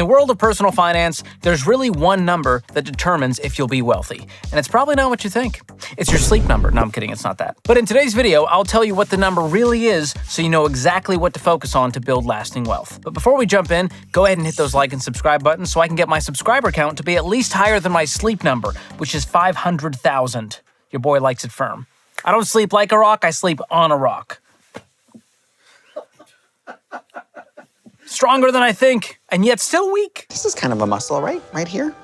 the world of personal finance, there's really one number that determines if you'll be wealthy. And it's probably not what you think. It's your sleep number. No, I'm kidding, it's not that. But in today's video, I'll tell you what the number really is so you know exactly what to focus on to build lasting wealth. But before we jump in, go ahead and hit those like and subscribe buttons so I can get my subscriber count to be at least higher than my sleep number, which is 500,000. Your boy likes it firm. I don't sleep like a rock, I sleep on a rock. Stronger than I think, and yet still weak. This is kind of a muscle, right? Right here?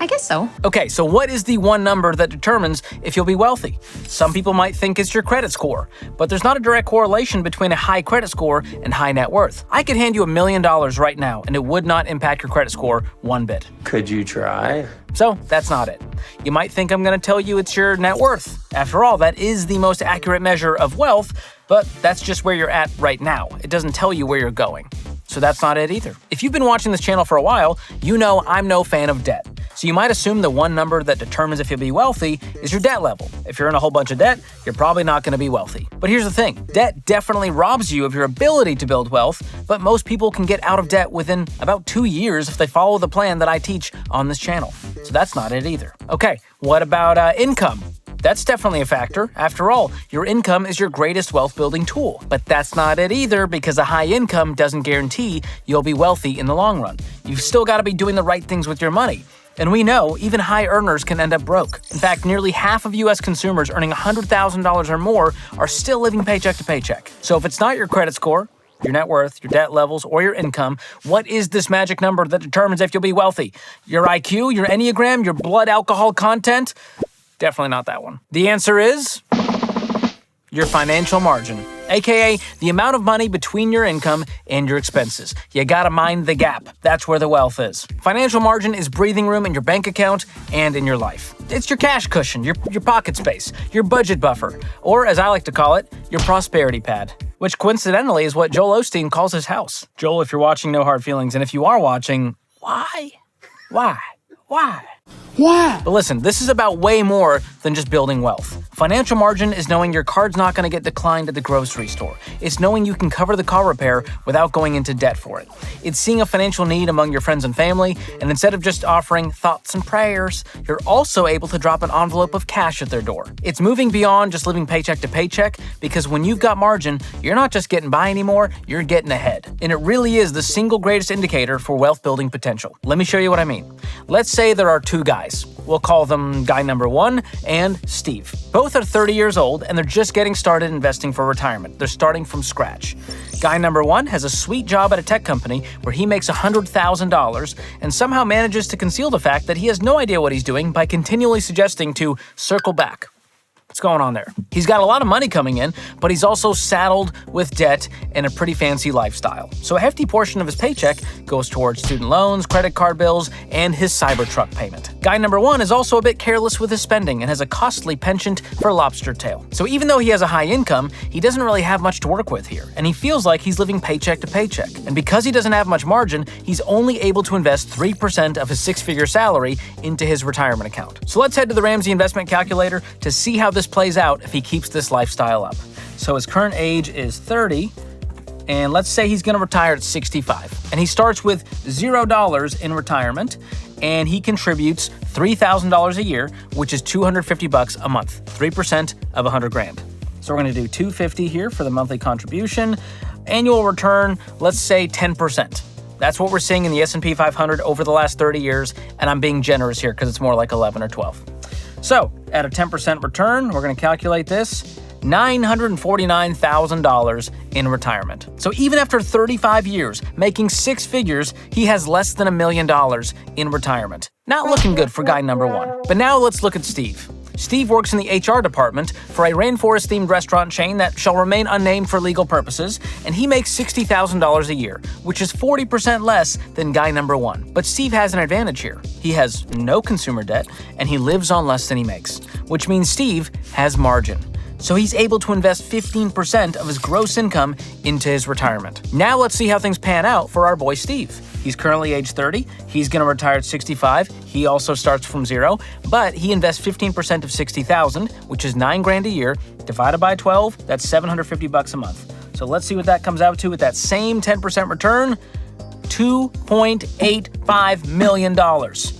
I guess so. Okay, so what is the one number that determines if you'll be wealthy? Some people might think it's your credit score, but there's not a direct correlation between a high credit score and high net worth. I could hand you $1 million right now, and it would not impact your credit score one bit. Could you try? So that's not it. You might think I'm going to tell you it's your net worth. After all, that is the most accurate measure of wealth, but that's just where you're at right now. It doesn't tell you where you're going. So that's not it either. If you've been watching this channel for a while, you know I'm no fan of debt. So you might assume the one number that determines if you'll be wealthy is your debt level. If you're in a whole bunch of debt, you're probably not going to be wealthy. But here's the thing, debt definitely robs you of your ability to build wealth, but most people can get out of debt within about 2 years if they follow the plan that I teach on this channel. So that's not it either. Okay, what about income? That's definitely a factor. After all, your income is your greatest wealth-building tool. But that's not it either, because a high income doesn't guarantee you'll be wealthy in the long run. You've still got to be doing the right things with your money. And we know even high earners can end up broke. In fact, nearly half of U.S. consumers earning $100,000 or more are still living paycheck to paycheck. So if it's not your credit score, your net worth, your debt levels, or your income, what is this magic number that determines if you'll be wealthy? Your IQ, your Enneagram, your blood alcohol content? Definitely not that one. The answer is your financial margin, aka the amount of money between your income and your expenses. You gotta mind the gap. That's where the wealth is. Financial margin is breathing room in your bank account and in your life. It's your cash cushion, your pocket space, your budget buffer, or as I like to call it, your prosperity pad, which coincidentally is what Joel Osteen calls his house. Joel, if you're watching, no hard feelings, and if you are watching, why? Why? But listen, this is about way more than just building wealth. Financial margin is knowing your card's not going to get declined at the grocery store. It's knowing you can cover the car repair without going into debt for it. It's seeing a financial need among your friends and family, and instead of just offering thoughts and prayers, you're also able to drop an envelope of cash at their door. It's moving beyond just living paycheck to paycheck, because when you've got margin, you're not just getting by anymore, you're getting ahead. And it really is the single greatest indicator for wealth building potential. Let me show you what I mean. Let's say there are two guys. We'll call them guy number 1 and Steve. Both are 30 years old and they're just getting started investing for retirement. They're starting from scratch. Guy number 1 has a sweet job at a tech company where he makes $100,000 and somehow manages to conceal the fact that he has no idea what he's doing by continually suggesting to circle back. What's going on there? He's got a lot of money coming in, but he's also saddled with debt and a pretty fancy lifestyle. So a hefty portion of his paycheck goes towards student loans, credit card bills, and his Cybertruck payment. Guy number 1 is also a bit careless with his spending and has a costly penchant for lobster tail. So even though he has a high income, he doesn't really have much to work with here, and he feels like he's living paycheck to paycheck. And because he doesn't have much margin, he's only able to invest 3% of his 6-figure salary into his retirement account. So let's head to the Ramsey investment calculator to see how this plays out if he keeps this lifestyle up. So his current age is 30, and let's say he's going to retire at 65. And he starts with $0 in retirement, and he contributes $3,000 a year, which is $250 a month, 3% of $100,000. So we're going to do $250 here for the monthly contribution. Annual return, let's say 10%. That's what we're seeing in the S&P 500 over the last 30 years, and I'm being generous here because it's more like 11 or 12. So, at a 10% return, we're going to calculate this, $949,000 in retirement. So even after 35 years, making 6 figures, he has less than $1 million in retirement. Not looking good for guy number 1. But now let's look at Steve. Steve works in the HR department for a rainforest-themed restaurant chain that shall remain unnamed for legal purposes, and he makes $60,000 a year, which is 40% less than guy number 1. But Steve has an advantage here. He has no consumer debt, and he lives on less than he makes, which means Steve has margin. So he's able to invest 15% of his gross income into his retirement. Now let's see how things pan out for our boy Steve. He's currently age 30. He's going to retire at 65. He also starts from zero, but he invests 15% of $60,000, which is $9,000 a year. Divided by 12, that's $750 a month. So let's see what that comes out to with that same 10% return. $2.85 million.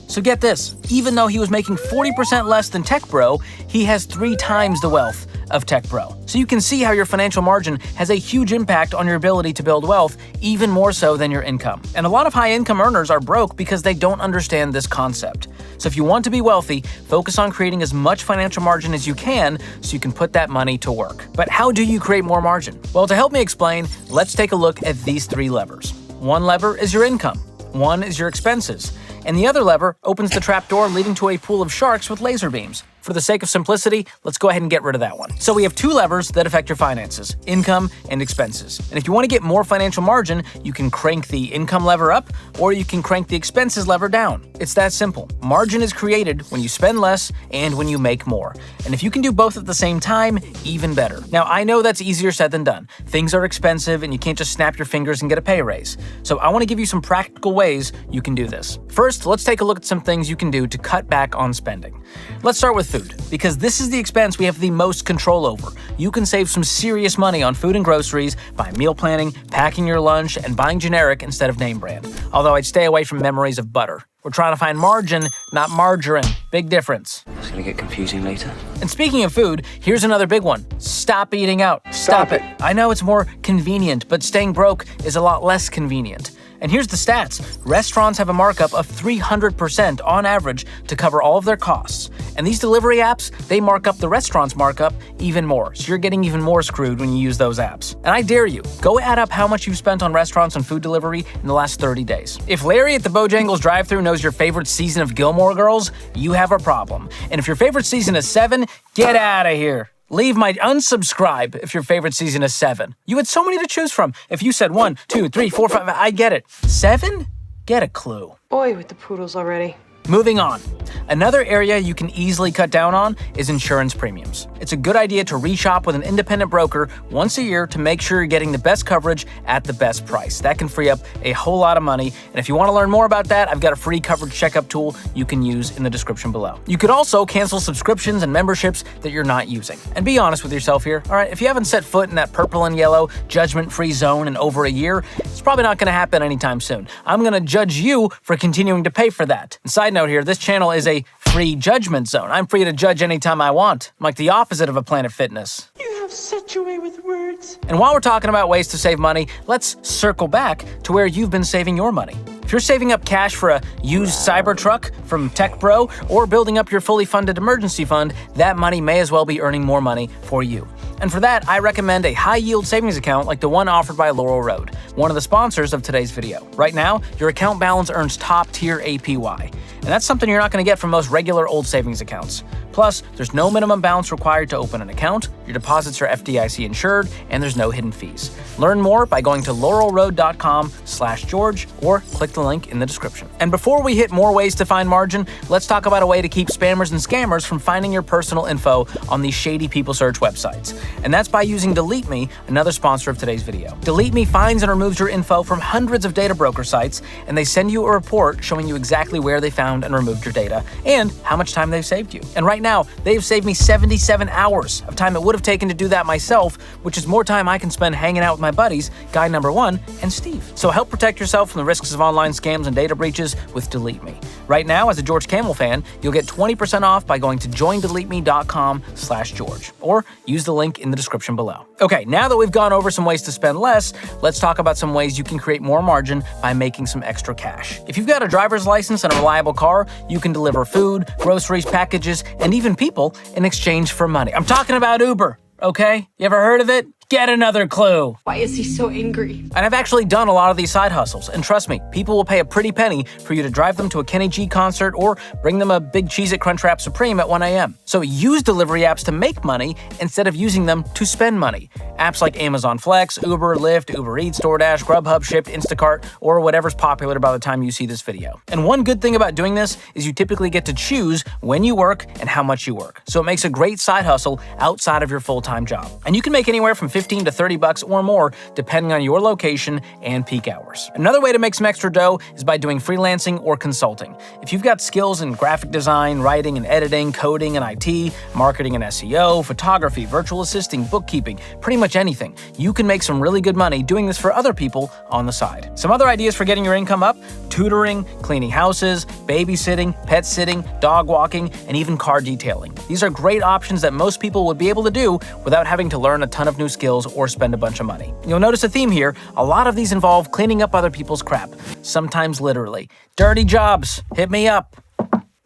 So get this, even though he was making 40% less than Tech Bro, he has 3 times the wealth of Tech Bro. So you can see how your financial margin has a huge impact on your ability to build wealth, even more so than your income. And a lot of high-income earners are broke because they don't understand this concept. So if you want to be wealthy, focus on creating as much financial margin as you can so you can put that money to work. But how do you create more margin? Well, to help me explain, let's take a look at these 3 levers. One lever is your income. One is your expenses. And the other lever opens the trapdoor leading to a pool of sharks with laser beams. For the sake of simplicity, let's go ahead and get rid of that one. So we have 2 levers that affect your finances, income and expenses. And if you want to get more financial margin, you can crank the income lever up or you can crank the expenses lever down. It's that simple. Margin is created when you spend less and when you make more. And if you can do both at the same time, even better. Now, I know that's easier said than done. Things are expensive and you can't just snap your fingers and get a pay raise. So I want to give you some practical ways you can do this. First, let's take a look at some things you can do to cut back on spending. Let's start with food, because this is the expense we have the most control over. You can save some serious money on food and groceries by meal planning, packing your lunch, and buying generic instead of name brand. Although I'd stay away from memories of butter. We're trying to find margin, not margarine. Big difference. It's gonna get confusing later. And speaking of food, here's another big one. Stop eating out. Stop it. I know it's more convenient, but staying broke is a lot less convenient. And here's the stats. Restaurants have a markup of 300% on average to cover all of their costs. And these delivery apps, they mark up the restaurant's markup even more. So you're getting even more screwed when you use those apps. And I dare you, go add up how much you've spent on restaurants and food delivery in the last 30 days. If Larry at the Bojangles drive-thru knows your favorite season of Gilmore Girls, you have a problem. And if your favorite season is 7, get out of here. Leave my unsubscribe if your favorite season is 7. You had so many to choose from. If you said 1, 2, 3, 4, 5, I get it. 7? Get a clue. Boy with the poodles already. Moving on. Another area you can easily cut down on is insurance premiums. It's a good idea to reshop with an independent broker once a year to make sure you're getting the best coverage at the best price. That can free up a whole lot of money. And if you want to learn more about that, I've got a free coverage checkup tool you can use in the description below. You could also cancel subscriptions and memberships that you're not using. And be honest with yourself here, all right? If you haven't set foot in that purple and yellow judgment-free zone in over a year, it's probably not going to happen anytime soon. I'm going to judge you for continuing to pay for that. And side note here, this channel is a free judgment zone. I'm free to judge anytime I want. I'm like the opposite of a Planet Fitness. You have such a way with words. And while we're talking about ways to save money, let's circle back to where you've been saving your money. If you're saving up cash for a used Cybertruck from Tech Bro or building up your fully funded emergency fund, that money may as well be earning more money for you. And for that, I recommend a high-yield savings account like the one offered by Laurel Road, one of the sponsors of today's video. Right now, your account balance earns top-tier APY. And that's something you're not going to get from most regular old savings accounts. Plus, there's no minimum balance required to open an account, your deposits are FDIC insured, and there's no hidden fees. Learn more by going to laurelroad.com/George or click the link in the description. And before we hit more ways to find margin, let's talk about a way to keep spammers and scammers from finding your personal info on these shady people search websites. And that's by using Delete Me, another sponsor of today's video. Delete Me finds and removes your info from hundreds of data broker sites, and they send you a report showing you exactly where they found and removed your data and how much time they've saved you. And right now, they've saved me 77 hours of time it would have taken to do that myself, which is more time I can spend hanging out with my buddies, guy number 1 and Steve. So help protect yourself from the risks of online scams and data breaches with Delete Me. Right now, as a George Kamel fan, you'll get 20% off by going to joindeleteme.com/George or use the link in the description below. Okay, now that we've gone over some ways to spend less, let's talk about some ways you can create more margin by making some extra cash. If you've got a driver's license and a reliable car, you can deliver food, groceries, packages, and even people in exchange for money. I'm talking about Uber, okay? You ever heard of it? Get another clue. Why is he so angry? And I've actually done a lot of these side hustles, and trust me, people will pay a pretty penny for you to drive them to a Kenny G concert or bring them a big Cheez-It Crunchwrap Supreme at 1 a.m. So use delivery apps to make money instead of using them to spend money. Apps like Amazon Flex, Uber, Lyft, Uber Eats, DoorDash, Grubhub, Shipt, Instacart, or whatever's popular by the time you see this video. And one good thing about doing this is you typically get to choose when you work and how much you work. So it makes a great side hustle outside of your full-time job. And you can make anywhere from $15 to $30 or more, depending on your location and peak hours. Another way to make some extra dough is by doing freelancing or consulting. If you've got skills in graphic design, writing and editing, coding and IT, marketing and SEO, photography, virtual assisting, bookkeeping, pretty much anything, you can make some really good money doing this for other people on the side. Some other ideas for getting your income up: tutoring, cleaning houses, babysitting, pet sitting, dog walking, and even car detailing. These are great options that most people would be able to do without having to learn a ton of new skills or spend a bunch of money. You'll notice a theme here. A lot of these involve cleaning up other people's crap, sometimes literally. Dirty jobs, hit me up.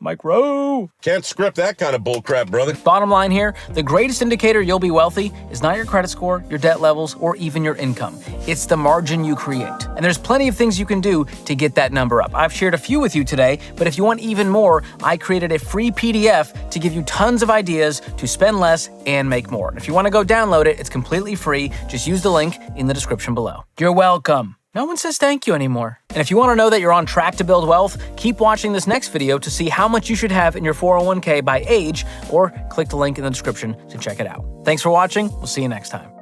Mike Rowe. Can't script that kind of bullcrap, brother. Bottom line here, the greatest indicator you'll be wealthy is not your credit score, your debt levels, or even your income. It's the margin you create. And there's plenty of things you can do to get that number up. I've shared a few with you today, but if you want even more, I created a free PDF to give you tons of ideas to spend less and make more. And if you want to go download it, it's completely free. Just use the link in the description below. You're welcome. No one says thank you anymore. And if you want to know that you're on track to build wealth, keep watching this next video to see how much you should have in your 401k by age, or click the link in the description to check it out. Thanks for watching. We'll see you next time.